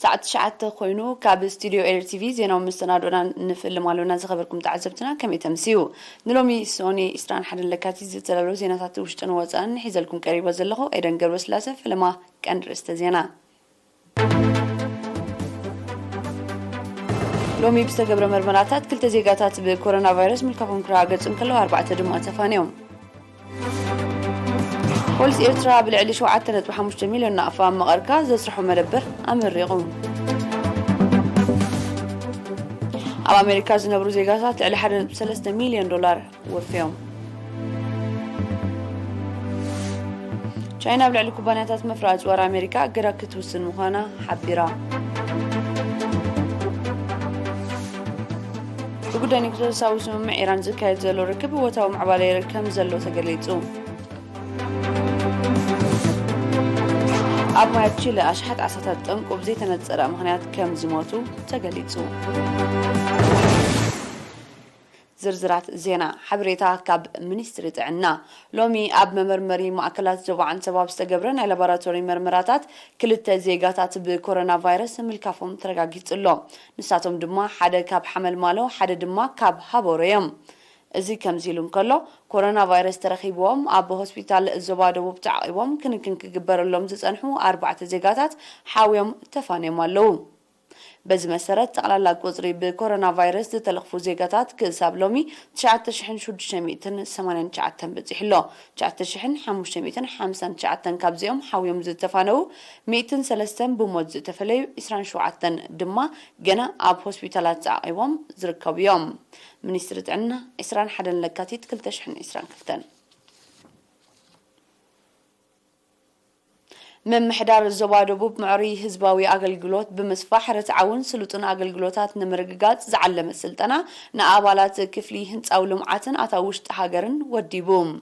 ساعة شعات خوينو كاب استوديو إير تي في زينا ومستندونا نفيلم مالونا زخبركم تعذبتنا كم يتمسيو نلومي سوني إسران حد لكاتي زتلالو زينا تاتو وشتن وزان حيزلكم قريبا زلخو أيضا قربس لاسف فلما كان رست زينا لومي بستقبر مرمراتات كل تزيقاتات بكورونا فيروس ملكفهم كراغتس انكلو 4 دموع تفانيهم بوليس إيرترا بالعلي شو عتنت بحمش مليون نقفة مغركا زسرحوا مدبر أمر ريقون أو أمريكا زنبرو زيغاسات على حد 3 مليون دولار وفيهم شاينا بالعلي كوبانياتات مفراج ورا أمريكا قرا كتوسن مخانا حبيرا بقدر نكتر ساوس مع إيران زكاية زلو ركب وتاو مع بالي ركم زلو تقليتو أبو هاتشيل أشحت عصاتات تنق وبزيت نتصرق مخنيات كم زموتو تقليتو زرزرات زينا حبريتا كاب منستري عنا لومي أب ممرمري مؤكلات زوعان سباب استقبرن على لابوراتوري مرمراتات كل التزيقاتات بكورونا فيروس ملكافهم ترقاقيت اللو نساتهم دما حدا كاب حمل مالو حدا دما كاب هابوريم ازي كم زيلون كله كورونا فيروس ترخيبهم ابو هوسبيتال الزبادو بتعقيبهم كن كجبر لهم زصنحو 4 زيغاتات حاويهم تفانيم والو بز مسرت على قصري بكورونا فيروس تلخفو زيغاتات كساب لومي 9689 بزيحلو 9559 كابزيهم حاويهم زتفانو 103 بموت زتفليو 27 دما جنا اب هوسبيتالات تعقيبهم زركب يوم منسترت عنا إسران حدا لكاتيت كل تشحن إسران كلتن من محدار الزبادو بوب معري هزباوي أقلقلوت بمصفاح رتعاون سلطن أقلقلوتات نمرقات زعلم السلطنة نقابالات كفلي هنت أو لمعاتن أتاوشت حاقرن وديبوم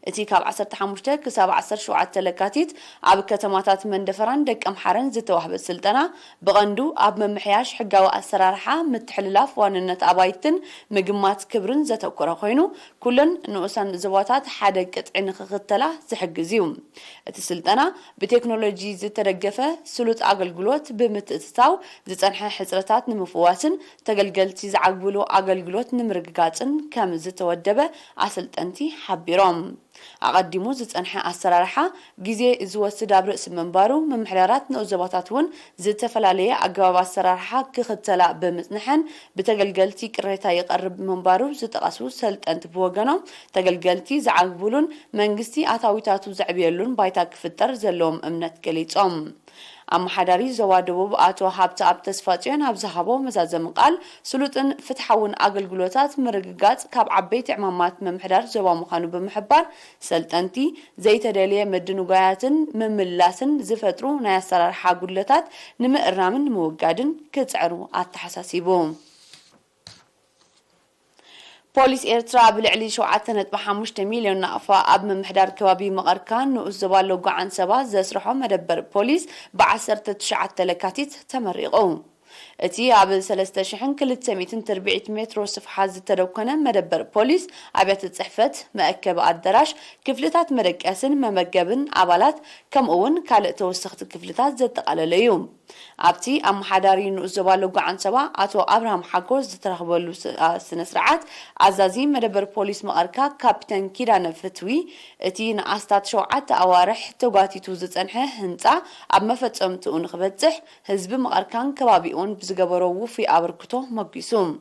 اتي كاب 15 كساب 10 شوعات لكاتيت عب كتماتات من دفران دك أمحارن زتوحب السلطنة بغندو عب ممحياش حقاو أسرارحا متحللاف واننت أبايتن مقمات كبرن زتوكرا خوينو كلن نوسان زواتات حادق قطعين خختلا زحقزيوم اتي السلطنة بتكنولوجي زترقفة سلوت أقلقلوت بمتتتاو زتنحى حسرتات نمفواتن تقلقلتي زعقبلو أقلقلوت نمرقاتن كام زتودبة عسلتنتي حبيرام أقدمو زتنحى أسرارحا جزي زوست دابرس منبارو ممحرارات نوزباتاتون زتفلالية أقواب أسرارحا كختلا بمتنحن بتقلقلتي كريتا يقرب منبارو زتقاسو سلت أنت بوغانو تقلقلتي زعقبلون منقستي أتاويتاتو زعبيلون بايتا كفتر زلوم أمنت قليتهم أم حداري زوادو بآتو حابتا أبتسفاتيان هبزهابو مزازم قال سلوطن فتحون أقل قلوتات مرققات كاب عبيت عمامات ممحدار زوا مخانو بمحبار سلطنتي زي تدالية مدنو قاياتن مملاسن زفترو نايسرار حاقلوتات نمقرامن موقادن كتعرو التحساسيبو بوليس إيرترا بالعلي شو عتنت بحمشت مليون نقفة أب من محدار كوابي مغركان نوزبال لوقع عن سبا زسرحو مدبر بوليس بعسر تشعت تلكاتيت تمريقو اتي عبد 3 شحن كل 940 متر صفحة زتدوكنا مدبر بوليس عبيت الصحفت مأكب الدراش كفلتات مرقاسن ممقبن عبالات كم اون كالق توسخت كفلتات زتقلليوم عبتي ام حدارين زبالو عن سبا اتو ابراهام حقوز زترخبلو سنسرعات عزازي مدبر بوليس مقركا كابتن كيران فتوي اتي نقاستات شوعات اوارح توغاتيتو زصنحه هنصا اب مفصمتو نخبصح حزب مقركان كبابيون بزغبرو في ابركتو مقيسوم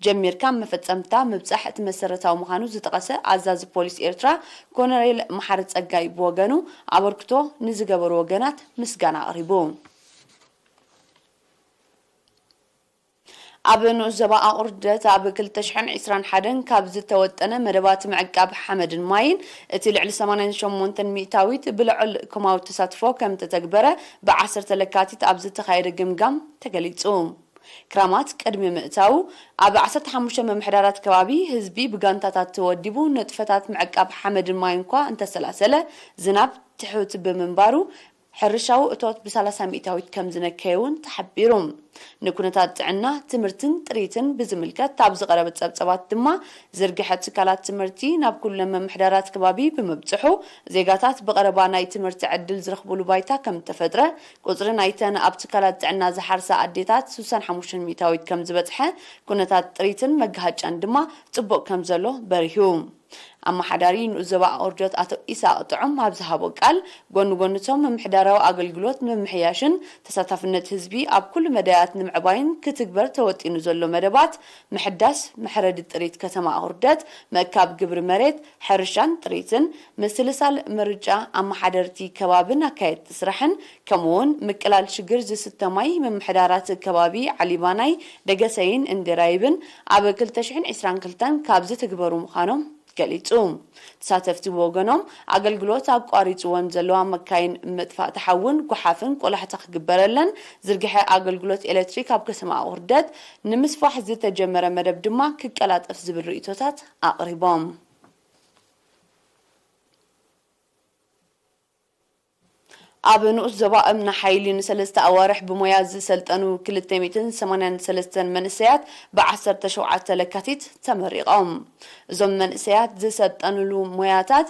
جمير كان مفصمتا مبصحت مسرتاو مخانو زتقسه عزاز بوليس إيرترا كونريل محرص ጸጋይ بوغانو ابركتو نزغبرو وغنات مسغانا قريبو أبنو زباء أردت أب كل تشحن عسران حدن كابز توتنا مدبات معقاب حمد ماين اتل على 8 ميتاويت بالعل كماو تساتفو كم تتكبره بعشر تلكاتي أبز تخير جمجم تقليتهم كرامات قدمي مئتاو أب 15 ممحرارات كوابي هزبي بقانتات توديبو نطفتات معقاب حمد ماينكوا انت سلاسلة زناب تحوت بمنبارو حرشاو اتوت ب300 كم زنكيون تحبيرهم ንኩነታት ጥዕና ትምህርትን ጥሪትን ብዝምልከት ታብ ዝቀረበ ጸብጸባት ድማ ዝርግሐት ትካላት ትምህርቲ ናብ ኩሎም መምሕዳራት ከባቢ ብምብጽሑ ዜጋታት በቀረባ ናይ ትምህርቲ ዕድል ዝረኽብሉ ባይታ ከም ተፈጥረ ቁጽሪ ናይተን ኣብ ትካላት ጥዕና ዝሓርሳ ኣዴታት 65 ሚታዊት ከም ዝበጽሐ ኩነታት ጥሪትን መጋሃጫን ድማ ጽቡቕ ከም ዘሎ በሪሁ ኣማሓዳሪ ንኡዘባ ኦርጆት ኣቶ ኢሳቅ ጥዑም ኣብ ዝሃቦ ቃል ጎንጎንቶም መምሕዳራዊ ኣገልግሎት ምምሕያሽን ተሳታፍነት ህዝቢ ኣብ ኩሉ መዳያት ንምዕባይን ክትግበር ተወጢኑ ዘሎ መደባት ምሕዳስ መሕረዲ ጥሪት ከተማ ኦርደት መካብ ግብሪ መሬት ሕርሻን ጥሪትን ምስልሳል ምርጫ ኣማሓደርቲ ከባብን ኣካየድ ስራሕን ከምኡውን ምቅላል ሽግር ዝስተማይ መምሕዳራት ከባቢ ዓሊባናይ ደገሰይን እንድራይብን ኣብ 2022 ካብ ዝትግበሩ ምዃኖም ገሊጹ ተሳተፍቲ ወገኖም አገልግሎት አቋሪጽዎን ዘለዋ መካይን መጥፋእ ተሐውን ጉሓፍን ቆላሕታ ክግበረለን ዝርግሐ አገልግሎት ኤሌክትሪክ ኣብ ከተማ ወርደት ንምስፋሕ ዝተጀመረ መደብ ድማ ክቀላጠፍ ዝብል ርእይቶታት አቅሪቦም ኣብ ንኡስ ዘባ እምና ሓይሊ ንሰለስተ ኣዋርሕ ብሞያ ዝሰልጠኑ 283 መንእሰያት ብ17 ለካቲት ተመሪቖም እዞም መንእሰያት ዝሰልጠኑሉ ሞያታት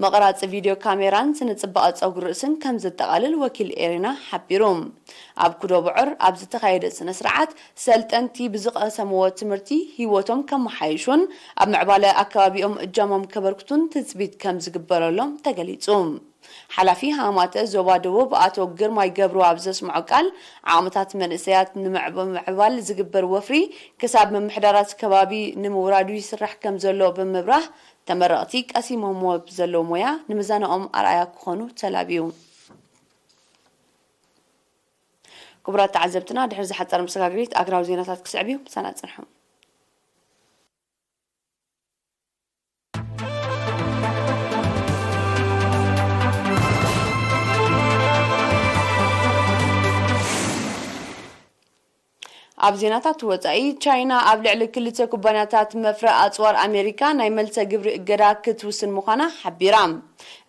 መቅራጽ ቪድዮ ካሜራን ስነጽባቐ ጸጉሪ ርእስን ከም ዘጠቃልል ወኪል ኤሪና ሓቢሮም ኣብ ኩዶ ብዕር ኣብ ዝተኻየደ ስነ ስርዓት ሰልጠንቲ ብዝቐሰምዎ ትምህርቲ ህይወቶም ከም መሓይሹን ኣብ ምዕባለ አካባቢኦም እጃሞም ከበርክቱን ትጽቢት ከም ዝግበረሎም ተገሊጹ حلفي هامات زوبا دبوب آتو جرماي جبرو عبزس معقل عامتات من إسيات معبال زجبر وفري كسب من محدرات كبابي نمورادو يسرح كم زلو بمبره تمرقتيك أسيمهم وبزلو مويا نمزانا أرأيا كخونو تلابيو كبرات تعذبتنا دحر زي حتى المسكاقريت أقراو زيناتات كسعبيو سنة سنحهم ኣብ ዜናታት ወጻኢ ቻይና ኣብ ልዕሊ ክልተ ኩባንያታት መፍረቕ ኣጽዋር ኣሜሪካ ናይ መልሰ ግብሪ እገዳ ክትውስን ምዃና ሓቢራ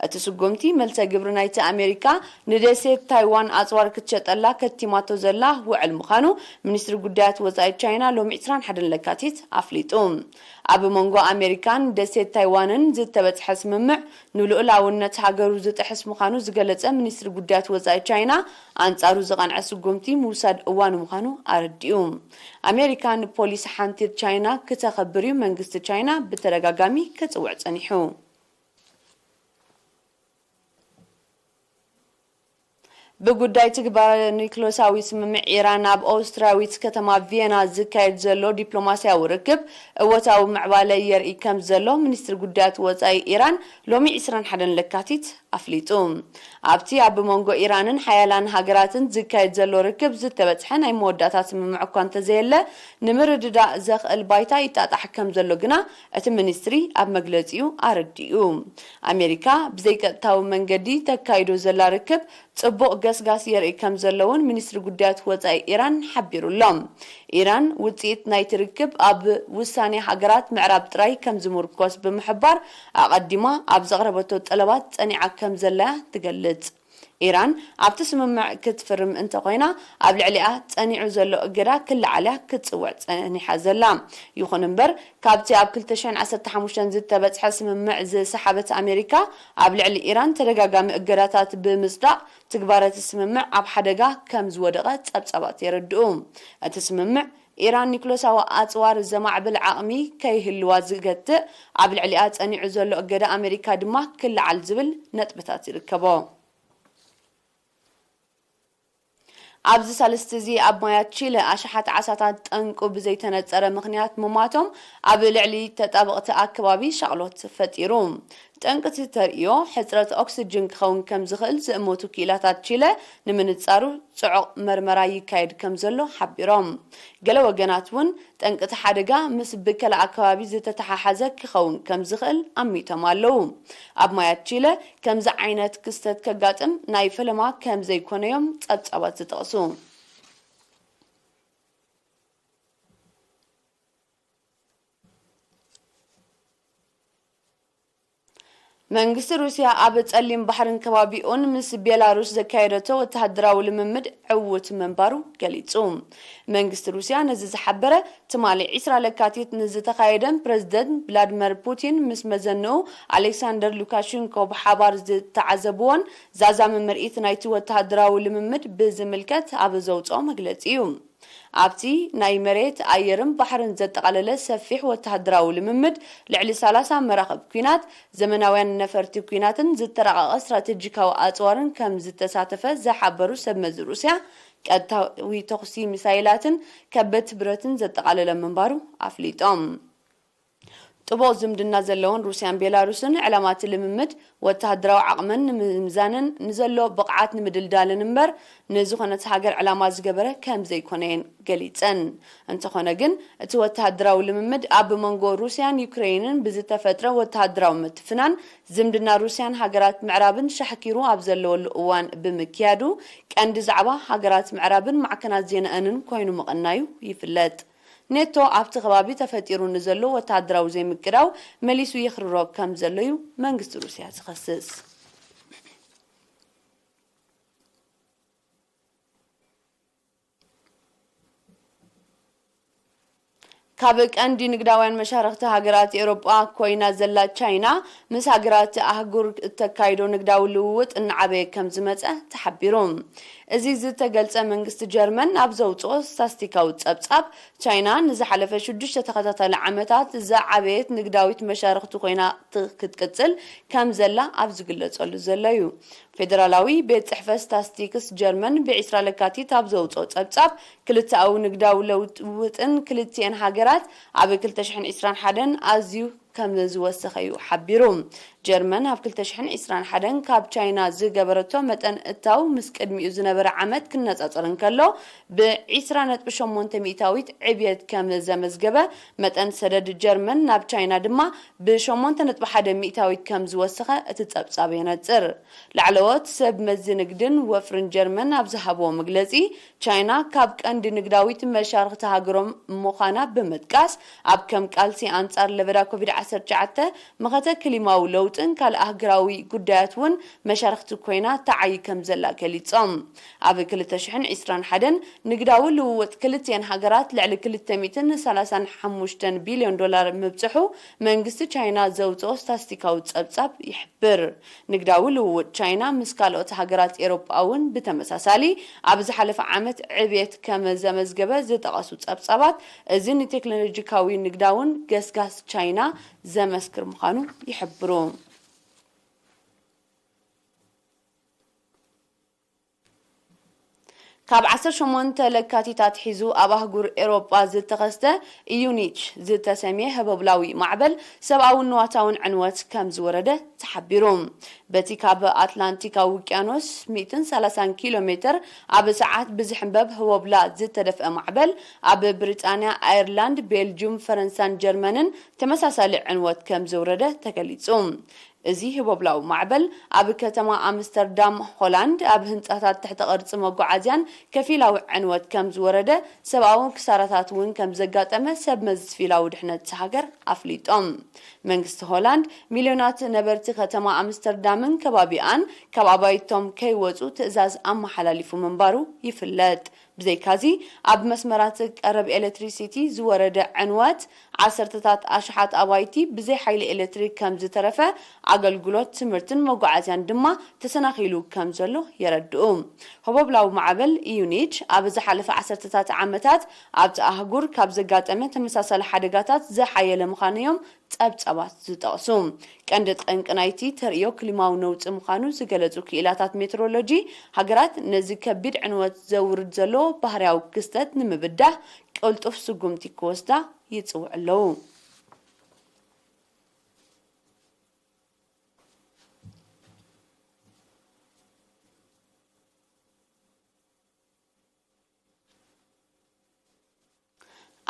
እቲ ስጉምቲ መልሰ ግብሪ ናይቲ ኣሜሪካ ንደሴት ታይዋን ኣጽዋር ክትሸጠላ ከቲማቶ ዘላ ውዕል ምዃኑ ሚኒስትሪ ጉዳያት ወጻኢ ቻይና ሎሚ 21 ለካቲት ኣፍሊጡ ኣብ መንጎ ኣሜሪካን ደሴት ታይዋንን ዝተበጽሐ ስምምዕ ንልኡላውነት ሃገሩ ዝጥሕስ ምዃኑ ዝገለጸ ሚኒስትሪ ጉዳያት ወጻኢ ቻይና ኣንጻሩ ዝቐንዐ ስጉምቲ ምውሳድ እዋኑ ምዃኑ ኣረዲኡ ኣሜሪካን ፖሊስ ሓንቲት ቻይና ከተኸብር መንግስቲ ቻይና ብተደጋጋሚ ከጽውዕ ጸኒሑ بقداي تكبر نيكلوساوي سممع إيران أب أوستراويت كتما فيينا زكايد زلو دبلوماسيا وركب وتاو معبالي يرئي كم زلو منستر قدات وزاي إيران لومي إسران حدن لكاتيت أفليتوم أبتي أب مونغو إيرانن حيالان هاقراتن زكايد زلو ركب زتبتحن أي موداتات سممع كوانت زيلا نمرد دا زخ البايتا يتاتح كم زلو قنا أتم منستري أب مقلتيو أرديو أمريكا بزيك تاو منقدي تكايدو زلا ركب ጽቡቕ ገስጋስ የርኢ ከም ዘለውን ሚኒስትሪ ጉዳያት ወጻኢ ኢራን ሓቢሩሎም ኢራን ውጽኢት ናይ ትርክብ ኣብ ውሳኔ ሃገራት ምዕራብ ጥራይ ከም ዝምርኮስ ብምሕባር ኣቐዲማ ኣብ ዘቕረበቶ ጠለባት ጸኒዓ ከም ዘላ ትገልጽ ኢራን ኣብቲ ስምምዕ ክትፍርም እንተ ኮይና ኣብ ልዕሊኣ ጸኒዑ ዘሎ እገዳ ክልዓልያ ክትጽውዕ ጸኒሓ ዘላ ይኹን እምበር ካብቲ ኣብ 2015 ዝተበጽሐ ስምምዕ ዝሰሓበት ኣሜሪካ ኣብ ልዕሊ ኢራን ተደጋጋሚ እገዳታት ብምጽዳቕ ትግባረት ስምምዕ ኣብ ሓደጋ ከም ዝወደቐ ጸብጸባት የረድኡ እቲ ስምምዕ ኢራን ኒክሎሳዊ ኣጽዋር ዘማዕብል ዓቕሚ ከይህልዋ ዝገትእ ኣብ ልዕሊኣ ጸኒዑ ዘሎ እገዳ ኣሜሪካ ድማ ክልዓል ዝብል ነጥብታት ይርከቦ ኣብዚ ሳልስት እዚ ኣብ ሞያት ቺለ ኣሽሓት ዓሳታት ጠንቁ ብዘይተነጸረ ምኽንያት ምማቶም ኣብ ልዕሊ ተጣበቕቲ ኣከባቢ ሸቕሎት ፈጢሩ ጠንቅቲ ተርእዮ ሕፅረት ኦክሲጅን ክኸውን ከም ዝኽእል ዝእሞቱ ኪላታት ቺለ ንምንጻሩ ጽዑቕ መርመራ ይካየድ ከም ዘሎ ሓቢሮም ገለ ወገናት እውን ጠንቅቲ ሓደጋ ምስ ብከለ ኣከባቢ ዝተተሓሓዘ ክኸውን ከም ዝኽእል ኣሚቶም ኣለዉ ኣብ ሞያት ቺለ ከምዚ ዓይነት ክስተት ከጋጥም ናይ ፈለማ ከም ዘይኮነዮም ጸብጻባት ዝጠቕሱ መንግስት ሩሲያ ኣብ ጸሊም ባሕርን ከባቢኡን ምስ ቤላሩስ ዘካየደቶ ወተሃደራዊ ልምምድ ዕውት መንባሩ ገሊጹ መንግስት ሩሲያ ነዚ ዝሓበረ ትማሊ 20 ለካቲት ንዝተኻየደን ፕሬዝደንት ቭላድሚር ፑቲን ምስ መዘንኡ ኣሌክሳንደር ሉካሸንኮ ብሓባር ዝተዓዘብዎን ዛዛም ምርኢት ናይቲ ወተሃደራዊ ልምምድ ብዝምልከት ኣብ ዘውፅኦ መግለጺ እዩ ኣብቲ ናይ መሬት ኣየርን ባሕርን ዘጠቃለለ ሰፊሕ ወተሃደራዊ ልምምድ ልዕሊ 30 መራኸብ ኩናት ዘመናውያን ነፈርቲ ኩናትን ዝተረቐቐ ስትራቴጂካዊ ኣጽዋርን ከም ዝተሳተፈ ዝሓበሩ ሰብመዚ ሩስያ ቀጥታዊ ተኹሲ ሚሳይላትን ከበድቲ ብረትን ዘጠቃለለ ምንባሩ ኣፍሊጦም ጥቡቅ ዝምድና ዘለውን ሩስያን ቤላሩስን ዕላማት ልምምድ ወተሃደራዊ ዓቕመን ንምምዛንን ንዘሎ ብቕዓት ንምድልዳልን እምበር ንዝኾነት ሃገር ዕላማ ዝገበረ ከም ዘይኮነን ገሊፀን እንተኾነ ግን እቲ ወተሃደራዊ ልምምድ ኣብ መንጎ ሩስያን ዩክሬንን ብዝተፈጥረ ወተሃደራዊ ምትፍናን ዝምድና ሩስያን ሃገራት ምዕራብን ሻሕኪሩ ኣብ ዘለወሉ እዋን ብምክያዱ ቀንዲ ዛዕባ ሃገራት ምዕራብን ማዕከናት ዜናእንን ኮይኑ ምቕናዩ ይፍለጥ ኔቶ ኣብቲ ከባቢ ተፈጢሩ ንዘሎ ወተሃደራዊ ዘይምቅዳው መሊሱ ይኽርሮ ከም ዘለዩ መንግስቲ ሩስያ ዝኸስስ ካብ ቀንዲ ንግዳውያን መሻርክቲ ሃገራት ኤውሮጳ ኮይና ዘላ ቻይና ምስ ሃገራት ኣህጉር ተካይዶ ንግዳዊ ልውውጥ እንዓበየ ከም ዝመፀ ተሓቢሩ እዚ ዝተገልጸ መንግስቲ ጀርመን ኣብ ዘውፅኦ ስታስቲካዊ ጸብጻብ ቻይና ንዝሓለፈ 6 ተኸታታሊ ዓመታት ዝዓበየት ንግዳዊት መሻርክቲ ኮይና ክትቅጽል ከም ዘላ ኣብ ዝግለጸሉ ዘሎ እዩ ፌደራላዊ ቤት ጽሕፈት ስታስቲክስ ጀርመን ብ20 ለካቲት ኣብ ዘውፅኦ ጸብጻብ ክልተኣዊ ንግዳዊ ልውውጥን ክልቲአን ሃገራት ኣብ 2021 ኣዝዩ ከም ዝወሰኸዩ ሓቢሩ ጀርመን ኣብ 2021 ካብ ቻይና ዝገበረቶ መጠን እታው ምስ ቅድሚኡ ዝነበረ ዓመት ክነጻጸር እንከሎ ብ20.8 ሚእታዊት ዕብየት ከም ዘመዝገበ መጠን ሰደድ ጀርመን ናብ ቻይና ድማ ብ8.1 ሚእታዊት ከም ዝወሰኸ እቲ ጸብጻብ የነጽር ላዕለዎት ሰብ መዚ ንግድን ወፍርን ጀርመን ኣብ ዝሃብዎ መግለጺ ቻይና ካብ ቀንዲ ንግዳዊት መሻርክቲ ሃገሮም ምዃና ብምጥቃስ ኣብ ከም ቃልሲ አንጻር ለበዳ ኮቪድ-19 መኸተ ክሊማዊ ለውጥን ካልኣህግራዊ ጉዳያት ውን መሻርክቲ ኮይና ተዓይ ከም ዘላ ገሊጾም ኣብ 2021 ንግዳዊ ልውውጥ ክልቲአን ሃገራት ልዕሊ 235 ቢልዮን ዶላር ምብጽሑ መንግስቲ ቻይና ዘውፅኦ ስታስቲካዊ ጸብጻብ ይሕብር ንግዳዊ ልውውጥ ቻይና ምስ ካልኦት ሃገራት ኤውሮጳ ውን ብተመሳሳሊ ኣብ ዝሓለፈ ዓመት ዕብየት ከም ዘመዝገበ ዝጠቐሱ ጸብጻባት እዚ ንቴክኖሎጂካዊ ንግዳውን ገስጋስ ቻይና ዘመስክር ምዃኑ ይሕብሩ ካብ 18 ለካቲታት ሒዙ ኣብ ኣህጉር ኤውሮጳ ዝተኸስተ ኢዩኒች ዝተሰምየ ህበብላዊ ማዕበል ሰብኣዊ ንዋታውን ዕንወት ከም ዝወረደ ተሓቢሩ በቲ ካብ ኣትላንቲካዊ ውቅያኖስ 130 ኪሎ ሜትር ኣብ ሰዓት ብዝሕንበብ ህበብላ ዝተደፍአ ማዕበል ኣብ ብሪጣንያ ኣየርላንድ ቤልጅየም ፈረንሳይን ጀርመንን ተመሳሳሊ ዕንወት ከም ዝወረደ ተገሊጹ እዚ ህበብላዊ ማዕበል ኣብ ከተማ ኣምስተርዳም ሆላንድ ኣብ ህንጻታት ትሕተ ቅርጽ መጓዓዝያን ከፊላዊ ዕንወት ከም ዝወረደ ሰብኣዊ ክሳራታት ውን ከም ዘጋጠመ ሰብ መዝፊላዊ ድሕነት ሃገር ኣፍሊጦም መንግስቲ ሆላንድ ሚልዮናት ነበርቲ ከተማ ኣምስተርዳምን ከባቢኣን ካብ ኣባይቶም ከይወጹ ትእዛዝ ኣመሓላሊፉ ምንባሩ ይፍለጥ ብዘይካዚ ኣብ መስመራት ቀረብ ኤሌክትሪሲቲ ዝወረደ ዕንወት ዓሰርተታት ኣሽሓት ኣባይቲ ብዘይ ሓይሊ ኤሌክትሪክ ከም ዝተረፈ ኣገልግሎት ትምህርትን መጓዓዝያን ድማ ተሰናኺሉ ከም ዘሎ የረድኡ ህበብላዊ ማዕበል ኢዩኒች ኣብ ዝሓለፈ ዓሰርተታት ዓመታት ኣብቲ ኣህጉር ካብ ዘጋጠመ ተመሳሳሊ ሓደጋታት ዝሓየለ ምዃኖም ጸብጻባት ዝጠቕሱ ቀንዲ ጠንቂ ናይቲ ተርእዮ ክሊማዊ ነውፂ ምዃኑ ዝገለጹ ክኢላታት ሜትሮሎጂ ሃገራት ነዚ ከቢድ ዕንወት ዘውርድ ዘሎ ባህርያዊ ክስተት ንምብዳህ ቅልጡፍ ስጉምቲ ክወስዳ ይጽውዑ ኣለዉ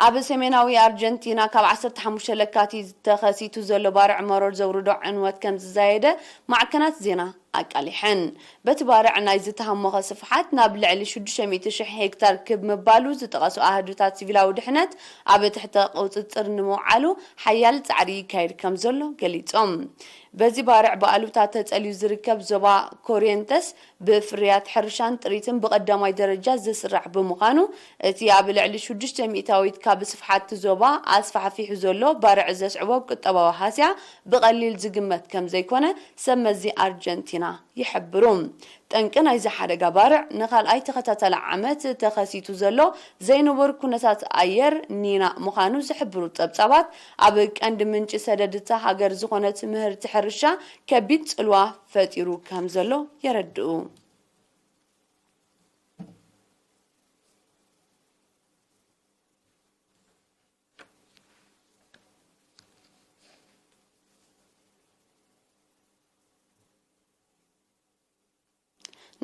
ኣብ ሰሜናዊ ኣርጀንቲና ካብ 15 ለካቲት ተኸሲቱ ዘሎ ባርዕ መሮር ዘውርዶ ዕንወት ከም ዝዛየደ ማዕከናት ዜና ኣቃሊሐን በቲ ባርዕ ናይ ዝተሃመኸ ስፍሓት ናብ ልዕሊ 600,000 ሄክታር ክብ ምባሉ ዝጠቐሱ ኣህዱታት ሲቪላዊ ድሕነት ኣብ ትሕቲ ቁፅጥር ንምውዓሉ ሓያል ጻዕሪ ይካየድ ከም ዘሎ ገሊጾም በዚ ባርዕ በኣሉታት ተጸልዩ ዝርከብ ዞባ ኮሪየንተስ ብፍርያት ሕርሻን ጥሪትን ብቐዳማይ ደረጃ ዝስራሕ ብምዃኑ እቲ ኣብ ልዕሊ 600 ካብ ስፍሓት ዞባ ኣስፋሕፊሑ ዘሎ ባርዕ ዘስዕቦ ቁጠባዊ ሃስያ ብቐሊል ዝግመት ከም ዘይኮነ ሰመዚ ኣርጀንቲና ይሕብሩ ጠንቂ ናይ ዝሓደጋ ባርዕ ንኻልኣይ ተኸታተለ ዓመት ተኸሲቱ ዘሎ ዘይነበሩ ኩነታት ኣየር ኒና ምዃኑ ዝሕብሩ ጸብጻባት ኣብ ቀንዲ ምንጪ ሰደድታ ሃገር ዝኾነት ምህርቲ ሕርሻ ከቢድ ጽልዋ ፈጢሩ ከም ዘሎ የረድኡ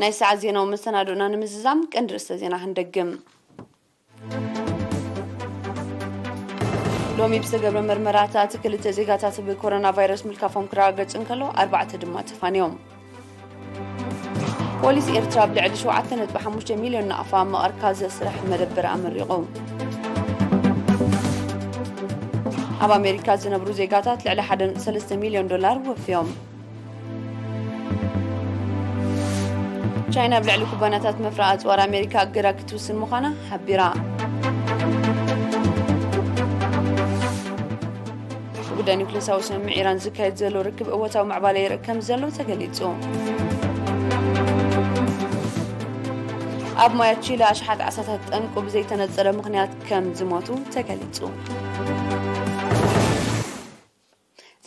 ናይ ሰዓት ዜናው መሰናዶና ንምዝዛም ቀንዲ ርእሰ ዜና ህንደግም ሎሚ ብዝተገብረ ምርመራታት ክልተ ዜጋታት ብኮሮና ቫይረስ ምልካፎም ክረጋገጽ እንከሎ 4 ድማ ተፋንዮም ፖሊስ ኤርትራ ብልዕሊ 7.5 ሚልዮን ናቕፋ መቐርካ ዘስራሕ መደበር ኣመሪቑ ኣብ ኣሜሪካ ዝነብሩ ዜጋታት ልዕሊ 1.3 ሚልዮን ዶላር ወፊዮም ቻይና ብልዕሊ ኩባንያታት መፍረዪ ኣጽዋር ኣሜሪካ እገዳ ክትውስን ምዃና ሓቢራ ጉዳይ ኒውክሌሳዊ ስምምዕ ኢራን ዝካየድ ዘሎ ርክብ እወታዊ ምዕባለ ይርአ ከም ዘሎ ተገሊጹ ኣብ ማያ ቺሊ ኣሽሓት ዓሳታት ጠንቁ ብዘይተነጸረ ምኽንያት ከም ዝሞቱ ተገሊጹ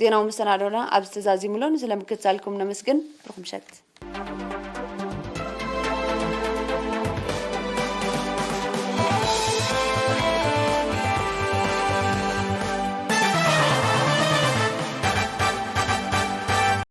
ዜናው መሰናዶና ኣብ ዝተዛዚሙሎን ስለምክትታልኩም ነመስግን ብርኹም ሸት